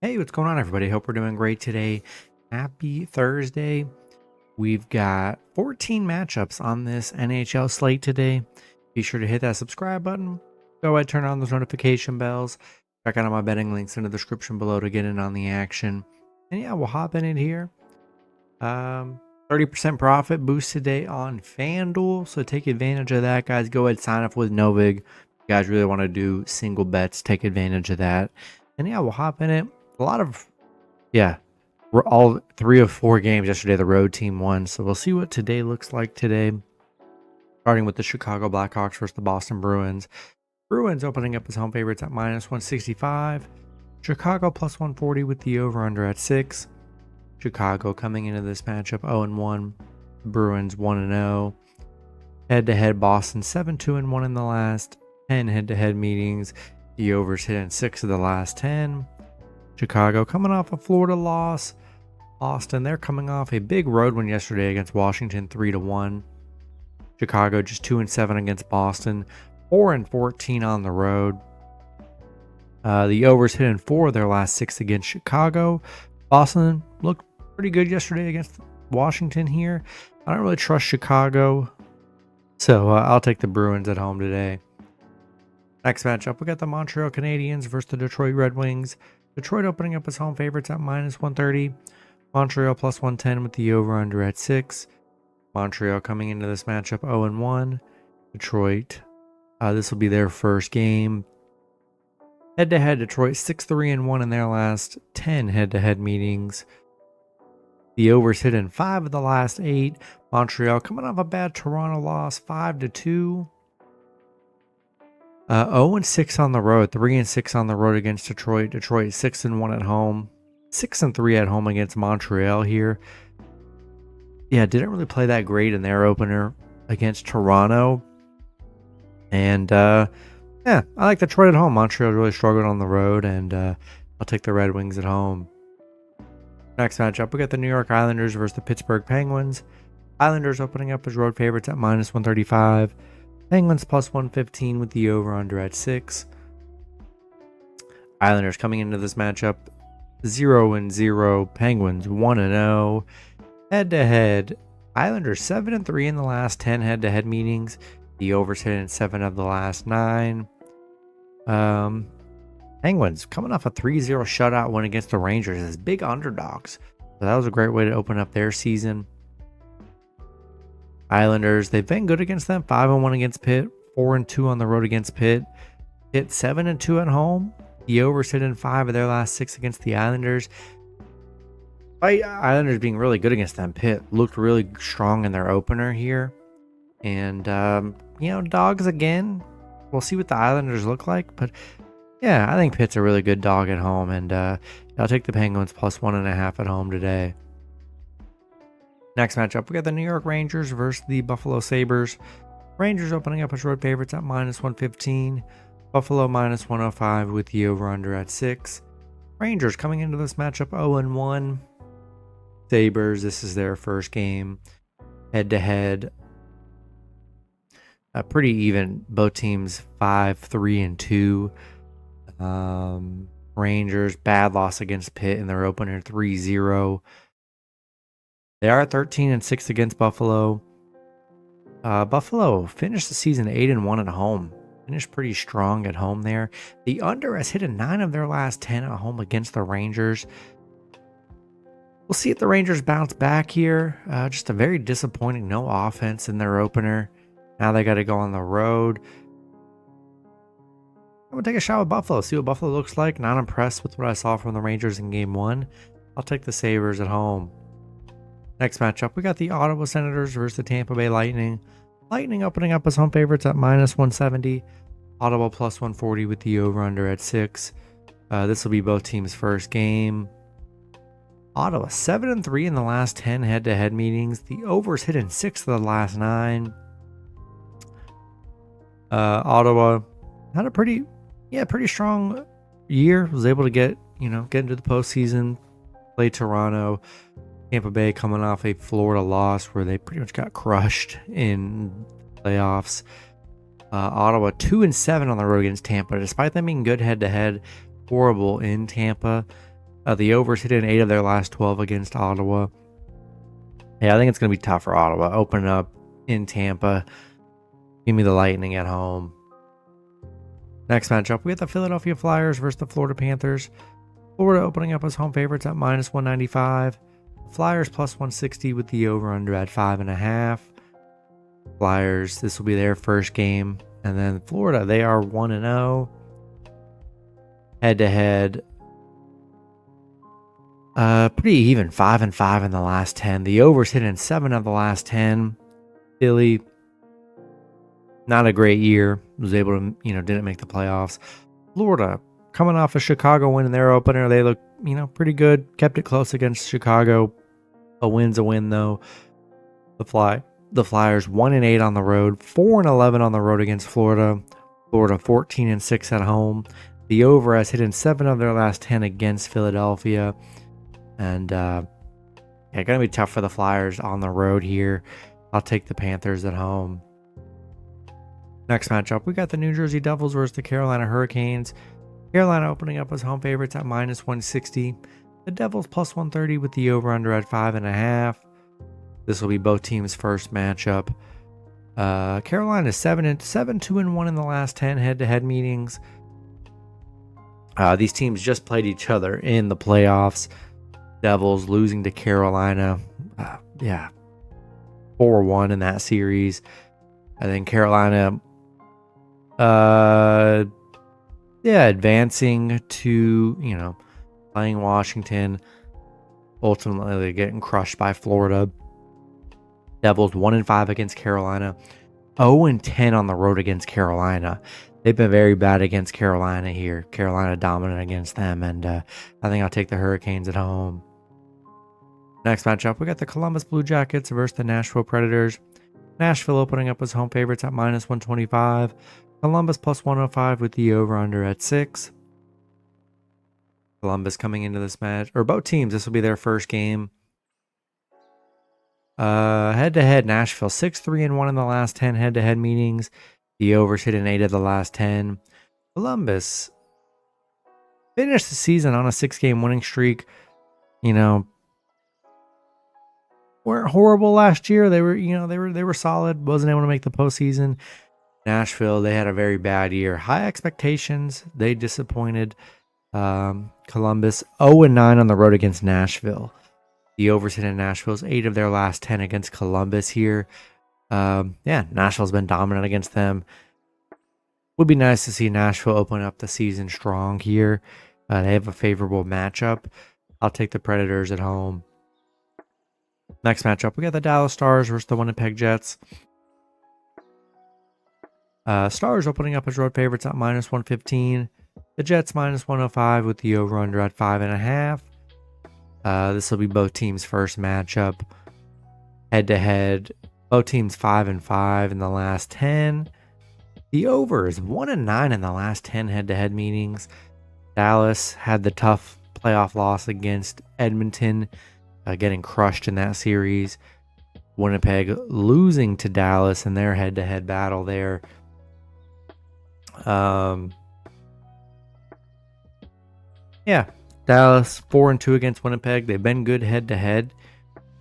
Hey, what's going on, everybody? Hope we're doing great today. Happy Thursday. We've got 14 matchups on this NHL slate today. Be sure to hit that subscribe button. Go ahead, turn on those notification bells. Check out my betting links in the description below to get in on the action. And yeah, we'll hop in it here. 30% profit boost today on Fanduel. So take advantage of that, guys. Go ahead, sign up with Novig. If you guys really want to do single bets, take advantage of that. And yeah, we'll hop in it. A lot of, we're all 3 of 4 games yesterday. The road team won. So we'll see what today looks like today. Starting with the Chicago Blackhawks versus the Boston Bruins. Bruins opening up as home favorites at -165. Chicago +140 with the over-under at 6. Chicago coming into this matchup 0-1. Bruins 1-0. Head-to-head Boston 7-2-1 in the last 10 head-to-head meetings. The overs hit in 6 of the last 10. Chicago coming off a Florida loss. Boston, they're coming off a big road win yesterday against Washington 3-1. Chicago just 2-7 against Boston. 4-14 on the road. The overs hit in 4 of their last 6 against Chicago. Boston looked pretty good yesterday against Washington here. I don't really trust Chicago, so I'll take the Bruins at home today. Next matchup, we got the Montreal Canadiens versus the Detroit Red Wings. Detroit opening up as home favorites at -130. Montreal +110 with the over-under at 6. Montreal coming into this matchup 0-1. Detroit, this will be their first game. Head-to-head, Detroit 6-3-1 in their last 10 head-to-head meetings. The overs hit in 5 of the last 8. Montreal coming off a bad Toronto loss, 5-2. 0-6 on the road, 3-6 on the road against Detroit. Detroit 6-1 at home, 6-3 at home against Montreal here. Yeah, didn't really play that great in their opener against Toronto. And I like Detroit at home. Montreal really struggled on the road, and I'll take the Red Wings at home. Next matchup, we got the New York Islanders versus the Pittsburgh Penguins. Islanders opening up as road favorites at -135. Penguins +115 with the over-under at 6. Islanders coming into this matchup 0-0. Penguins 1-0. Head-to-head, Islanders 7-3 in the last 10 head-to-head meetings. The overs hit in 7 of the last 9. Penguins coming off a 3-0 shutout win against the Rangers as big underdogs. So that was a great way to open up their season. Islanders, they've been good against them. 5-1 against Pitt. 4-2 on the road against Pitt. Pitt 7-2 at home. The overs hit in 5 of their last 6 against the Islanders. Islanders being really good against them. Pitt looked really strong in their opener here. And, dogs again. We'll see what the Islanders look like. But, yeah, I think Pitt's a really good dog at home. And I'll take the Penguins +1.5 at home today. Next matchup, we got the New York Rangers versus the Buffalo Sabres. Rangers opening up as road favorites at -115. Buffalo -105 with the over-under at 6. Rangers coming into this matchup 0-1. Sabres, this is their first game. Head-to-head, pretty even. Both teams 5-3-2. Rangers, bad loss against Pitt in their opener 3-0. They are 13-6 against Buffalo. Buffalo finished the season 8-1 at home. Finished pretty strong at home there. The under has hit in 9 of their last 10 at home against the Rangers. We'll see if the Rangers bounce back here. Just a very disappointing no offense in their opener. Now they got to go on the road. I'm going to take a shot with Buffalo. See what Buffalo looks like. Not impressed with what I saw from the Rangers in Game 1. I'll take the Sabres at home. Next matchup, we got the Ottawa Senators versus the Tampa Bay Lightning. Lightning opening up as home favorites at -170. Ottawa +140 with the over-under at 6. This will be both teams' first game. Ottawa 7-3 in the last 10 head-to-head meetings. The overs hit in 6 of the last 9. Ottawa had a pretty strong year. Was able to get into the postseason. Play Toronto. Tampa Bay coming off a Florida loss where they pretty much got crushed in playoffs. Ottawa 2-7 on the road against Tampa, despite them being good head-to-head. Horrible in Tampa. The overs hit in 8 of their last 12 against Ottawa. Yeah, I think it's going to be tough for Ottawa. Open up in Tampa. Give me the Lightning at home. Next matchup, we have the Philadelphia Flyers versus the Florida Panthers. Florida opening up as home favorites at -195. Flyers +160 with the over-under at 5.5. Flyers, this will be their first game. And then Florida, they are 1-0. Head-to-head. Pretty even, 5-5 in the last 10. The overs hit in 7 of the last 10. Philly, not a great year. Was able to, didn't make the playoffs. Florida, coming off a Chicago win in their opener. They look, pretty good. Kept it close against Chicago. A win's a win, though. The Flyers 1-8 on the road, 4-11 on the road against Florida. Florida 14-6 at home. The over has hit in 7 of their last 10 against Philadelphia. And gonna be tough for the Flyers on the road here. I'll take the Panthers at home. Next matchup, we got the New Jersey Devils versus the Carolina Hurricanes. Carolina opening up as home favorites at -160. The Devils +130 with the over-under at 5.5. This will be both teams' first matchup. Carolina is 2-1 in the last 10 head-to-head meetings. These teams just played each other in the playoffs. Devils losing to Carolina. 4-1 in that series. And then Carolina advancing to, playing Washington. Ultimately, they're getting crushed by Florida. Devils 1-5 against Carolina. 0-10 on the road against Carolina. They've been very bad against Carolina here. Carolina dominant against them. And I think I'll take the Hurricanes at home. Next matchup, we got the Columbus Blue Jackets versus the Nashville Predators. Nashville opening up as home favorites at -125. Columbus +105 with the over-under at 6. Columbus coming into this match, or both teams, this will be their first game. Head-to-head, Nashville 6-3-1 in the last 10 head-to-head meetings. The overs hit in 8 of the last 10. Columbus finished the season on a 6-game winning streak. Weren't horrible last year. They were solid. Wasn't able to make the postseason. Nashville, they had a very bad year. High expectations. They disappointed. Columbus 0-9 on the road against Nashville. The overs hit in Nashville's 8 of their last 10 against Columbus here. Nashville's been dominant against them. Would be nice to see Nashville open up the season strong here. They have a favorable matchup. I'll take the Predators at home. Next matchup, we got the Dallas Stars versus the Winnipeg Jets. Stars opening up as road favorites at -115. The Jets -105 with the over-under at 5.5. This will be both teams' first matchup. Head-to-head, both teams 5-5 in the last 10. The over is 1-9 in the last 10 head-to-head meetings. Dallas had the tough playoff loss against Edmonton, getting crushed in that series. Winnipeg losing to Dallas in their head-to-head battle there. Dallas 4-2 against Winnipeg. They've been good head-to-head.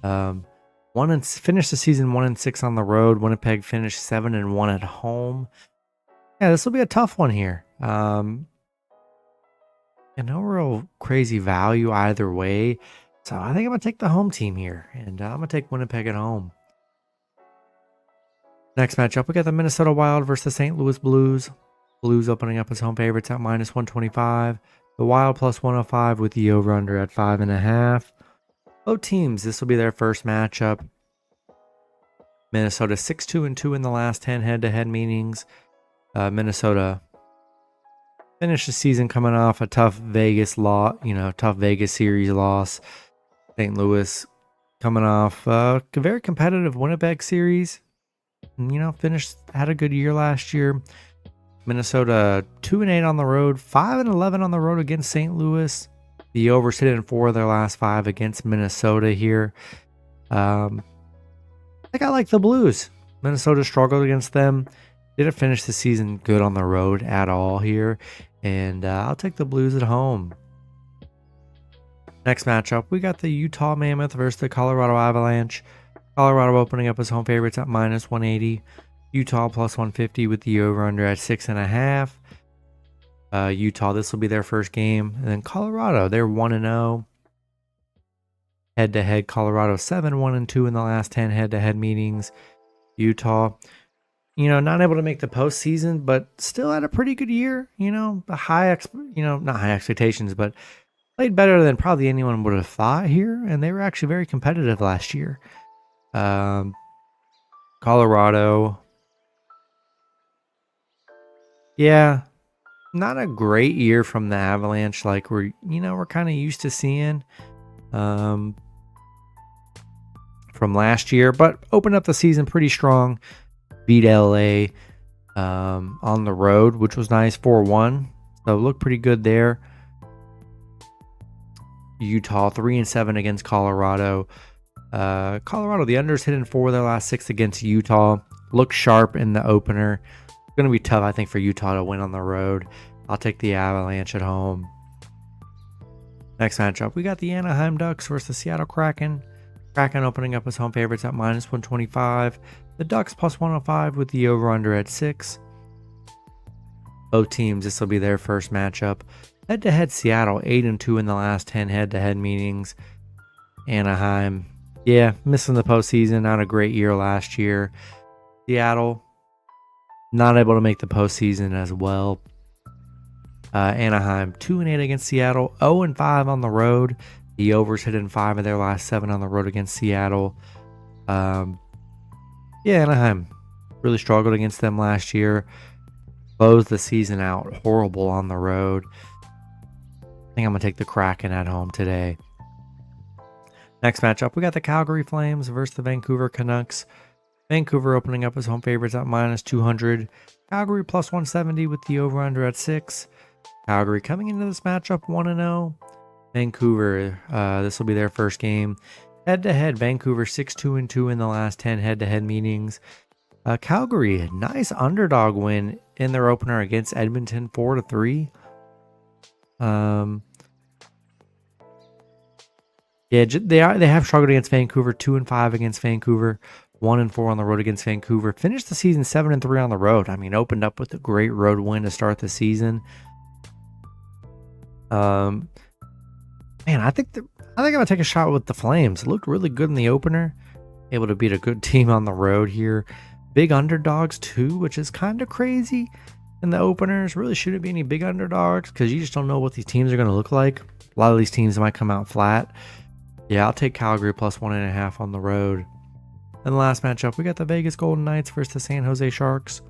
Finished the season 1-6 on the road. Winnipeg finished 7-1 at home. Yeah, this will be a tough one here. No real crazy value either way. So I think I'm going to take the home team here. And I'm going to take Winnipeg at home. Next matchup, we got the Minnesota Wild versus the St. Louis Blues. Blues opening up as home favorites at -125. The Wild +105 with the over-under at 5.5. Both teams, this will be their first matchup. Minnesota 6-2 in the last 10 head-to-head meetings. Minnesota finished the season coming off a tough Vegas series loss. St. Louis coming off a very competitive Winnipeg series. Had a good year last year. Minnesota 2-8 on the road, 5-11 on the road against St. Louis. The overs hit in 4 of their last 5 against Minnesota here. I think I like the Blues. Minnesota struggled against them. Didn't finish the season good on the road at all here. And I'll take the Blues at home. Next matchup, we got the Utah Mammoth versus the Colorado Avalanche. Colorado opening up as home favorites at -180. Utah plus 150 with the over-under at 6.5. Utah, this will be their first game. And then Colorado, they're 1-0. Head-to-head, Colorado 7-1-2 in the last 10 head-to-head meetings. Utah, not able to make the postseason, but still had a pretty good year. Not high expectations, but played better than probably anyone would have thought here. And they were actually very competitive last year. Colorado, yeah, not a great year from the Avalanche like we're kind of used to seeing from last year, but opened up the season pretty strong. Beat LA on the road, which was nice, 4-1. So looked pretty good there. Utah 3-7 against Colorado. Colorado, the unders hit in 4 of their last 6 against Utah. Looked sharp in the opener. It's going to be tough, I think, for Utah to win on the road. I'll take the Avalanche at home. Next matchup, we got the Anaheim Ducks versus the Seattle Kraken. Kraken opening up as home favorites at -125. The Ducks plus 105 with the over-under at 6. Both teams, this will be their first matchup. Head-to-head, Seattle 8-2 in the last 10 head-to-head meetings. Anaheim, yeah, missing the postseason. Not a great year last year. Seattle, not able to make the postseason as well. Anaheim 2-8 against Seattle, 0-5 on the road. The overs hit in 5 of their last 7 on the road against Seattle. Anaheim really struggled against them last year. Closed the season out horrible on the road. I think I'm going to take the Kraken at home today. Next matchup, we got the Calgary Flames versus the Vancouver Canucks. Vancouver opening up as home favorites at -200. Calgary plus 170 with the over-under at 6. Calgary coming into this matchup 1-0. Vancouver, this will be their first game. Head-to-head, Vancouver 6-2-2 in the last 10 head-to-head meetings. Calgary, a nice underdog win in their opener against Edmonton, 4-3. They have struggled against Vancouver, 2-5 against Vancouver, 1-4 on the road against Vancouver. Finished the season 7-3 on the road. I mean, opened up with a great road win to start the season. I think I'm gonna take a shot with the Flames. Looked really good in the opener. Able to beat a good team on the road here. Big underdogs too, which is kind of crazy. In the openers, really shouldn't be any big underdogs because you just don't know what these teams are gonna look like. A lot of these teams might come out flat. Yeah, I'll take Calgary plus 1.5 on the road. And the last matchup, we got the Vegas Golden Knights versus the San Jose Sharks.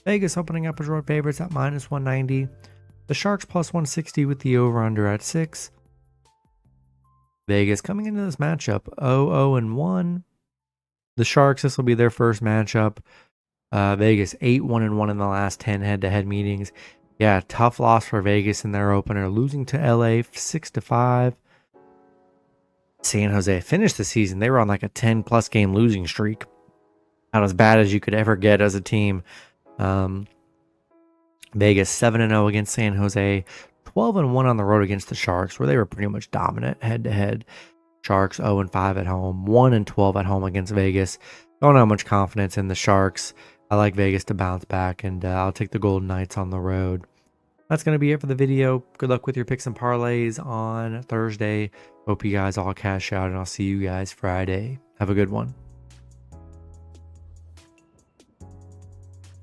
Vegas opening up as road favorites at -190. The Sharks plus 160 with the over-under at 6. Vegas coming into this matchup 0-1. The Sharks, this will be their first matchup. Vegas 8-1-1 in the last 10 head-to-head meetings. Yeah, tough loss for Vegas in their opener, losing to LA 6-5. San Jose finished the season. They were on like a 10-plus game losing streak. Not as bad as you could ever get as a team. Vegas 7-0 against San Jose, 12-1 on the road against the Sharks, where they were pretty much dominant head-to-head. Sharks 0-5 at home, 1-12 at home against Vegas. Don't have much confidence in the Sharks. I like Vegas to bounce back, and I'll take the Golden Knights on the road. That's going to be it for the video. Good luck with your picks and parlays on Thursday. Hope you guys all cash out, and I'll see you guys Friday. Have a good one.